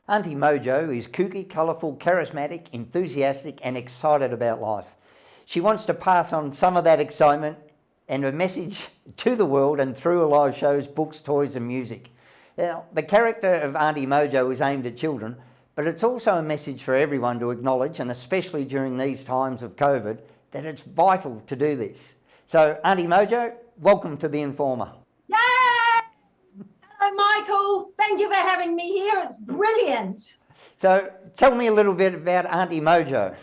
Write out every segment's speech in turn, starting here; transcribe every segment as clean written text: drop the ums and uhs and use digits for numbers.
Aunty Mojo is kooky, colourful, charismatic, enthusiastic and excited about life. She wants to pass on some of that excitement and a message to the world and through her live shows, books, toys and music. Now, the character of Aunty Mojo is aimed at children, but it's also a message for everyone to acknowledge, and especially during these times of COVID, that it's vital to do this. So, Aunty Mojo, welcome to The Informer. Yay! Hello, Michael. Thank you for having me here. It's brilliant. So, tell me a little bit about Aunty Mojo.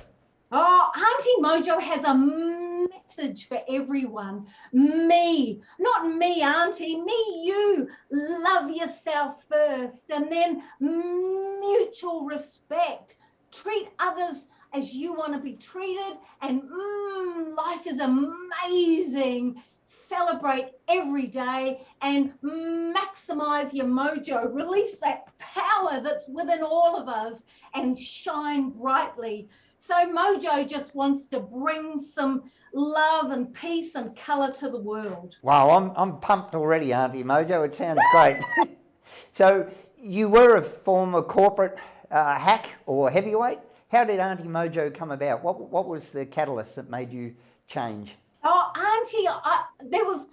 Oh, Aunty Mojo has a message for everyone. Me, not me, Auntie, me, you. Love yourself first, and then mutual respect. Treat others as you want to be treated, and life is amazing. Celebrate every day and maximize your mojo. Release that power that's within all of us and shine brightly. So Mojo just wants to bring some love and peace and colour to the world. Wow, I'm pumped already, Aunty Mojo. It sounds great. So you were a former corporate hack or heavyweight. How did Aunty Mojo come about? What was the catalyst that made you change? Oh, Auntie, there was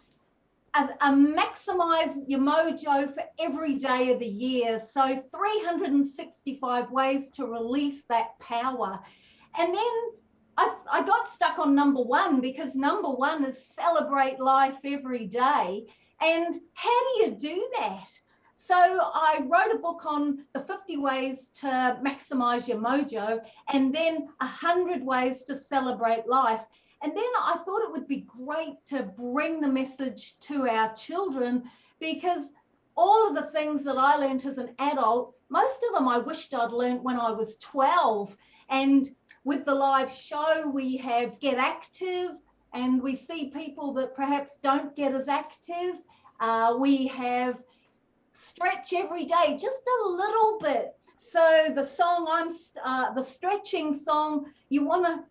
a maximise your mojo for every day of the year. So 365 ways to release that power. And then I got stuck on number one, because number one is celebrate life every day. And how do you do that? So I wrote a book on the 50 ways to maximize your mojo, and then 100 ways to celebrate life. And then I thought it would be great to bring the message to our children, because all of the things that I learned as an adult, most of them I wished I'd learned when I was 12. And with the live show, we have Get Active, and we see people that perhaps don't get as active. We have Stretch Every Day, just a little bit. So the song, the stretching song, you want to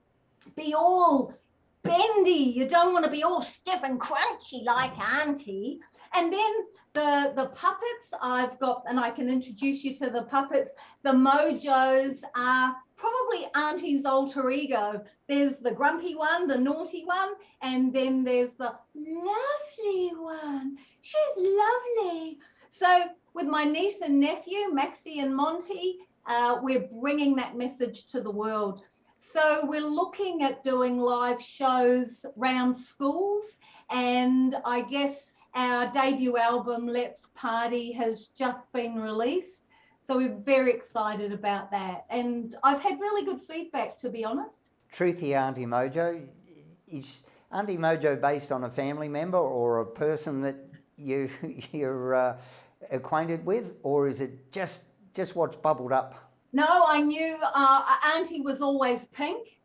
be all bendy. You don't want to be all stiff and crunchy like Auntie. And then the puppets I've got, and I can introduce you to the puppets. The Mojos are probably Auntie's alter ego. There's the grumpy one, the naughty one, and then there's the lovely one. She's lovely. So with my niece and nephew, Maxie and Monty, we're bringing that message to the world. So we're looking at doing live shows around schools, and I guess our debut album, Let's Party, has just been released. So we're very excited about that. And I've had really good feedback, to be honest. Truthy Aunty Mojo, is Aunty Mojo based on a family member or a person that you're acquainted with, or is it just what's bubbled up? No, I knew Auntie was always pink,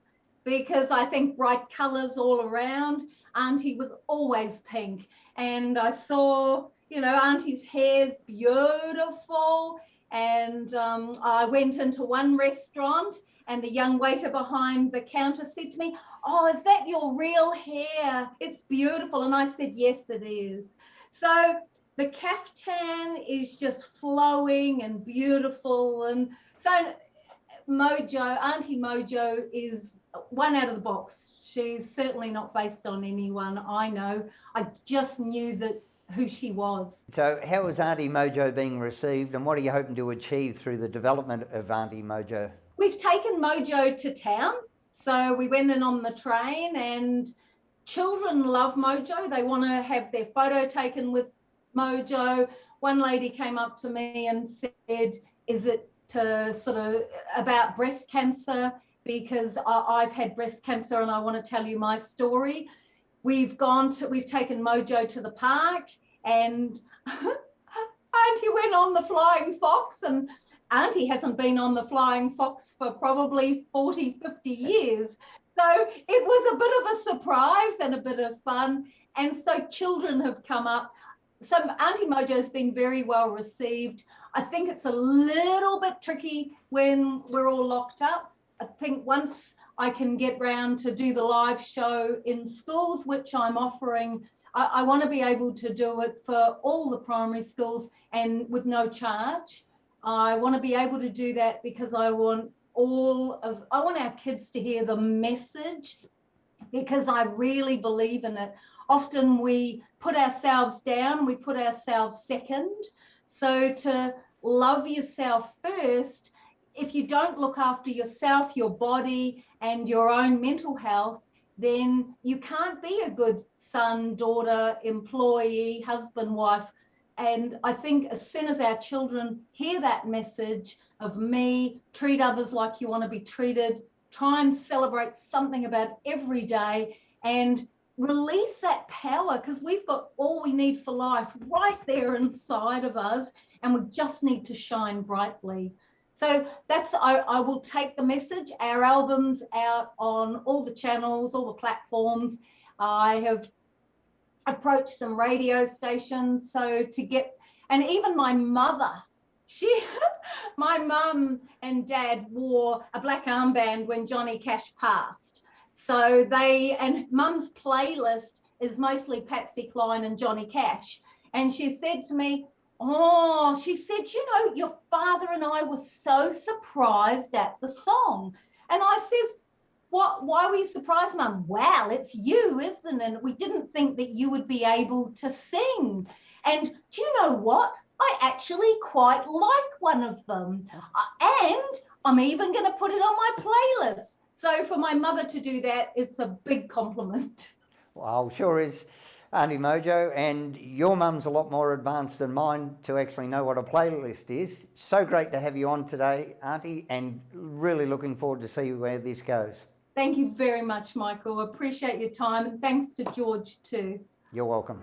because I think bright colours all around. Auntie was always pink. And I saw, Auntie's hair's beautiful. And I went into one restaurant, and the young waiter behind the counter said to me, "Oh, is that your real hair? It's beautiful." And I said, "Yes, it is." So the caftan is just flowing and beautiful. And so Mojo, Aunty Mojo is one out of the box. She's certainly not based on anyone I know. I just knew who she was. So how is Aunty Mojo being received, and what are you hoping to achieve through the development of Aunty Mojo? We've taken Mojo to town. So we went in on the train, and children love Mojo. They want to have their photo taken with Mojo. One lady came up to me and said, "Is it about breast cancer? Because I've had breast cancer and I want to tell you my story." We've taken Mojo to the park, and Auntie went on the Flying Fox, and Auntie hasn't been on the Flying Fox for probably 40, 50 years. So it was a bit of a surprise and a bit of fun. And so children have come up. So Aunty Mojo's been very well received. I think it's a little bit tricky when we're all locked up. I think once I can get round to do the live show in schools, which I'm offering, I want to be able to do it for all the primary schools and with no charge. I want to be able to do that because I want our kids to hear the message, because I really believe in it. Often we put ourselves down, we put ourselves second. So to love yourself first, if you don't look after yourself, your body, and your own mental health, then you can't be a good son, daughter, employee, husband, wife. And I think as soon as our children hear that message of me, treat others like you want to be treated, try and celebrate something about every day, and release that power, because we've got all we need for life right there inside of us, and we just need to shine brightly. So I will take the message. Our album's out on all the channels, all the platforms. I have approached some radio stations, so to get, and even my mother, my mum and dad wore a black armband when Johnny Cash passed. So and mum's playlist is mostly Patsy Cline and Johnny Cash. And she said to me, she said, your father and I were so surprised at the song. And I says, why were you surprised, Mum? Well, it's you, isn't it? We didn't think that you would be able to sing. And do you know what? I actually quite like one of them. And I'm even going to put it on my playlist. So for my mother to do that, it's a big compliment. Well, sure is, Aunty Mojo, and your mum's a lot more advanced than mine to actually know what a playlist is. So great to have you on today, Auntie, and really looking forward to see where this goes. Thank you very much, Michael. Appreciate your time, and thanks to George too. You're welcome.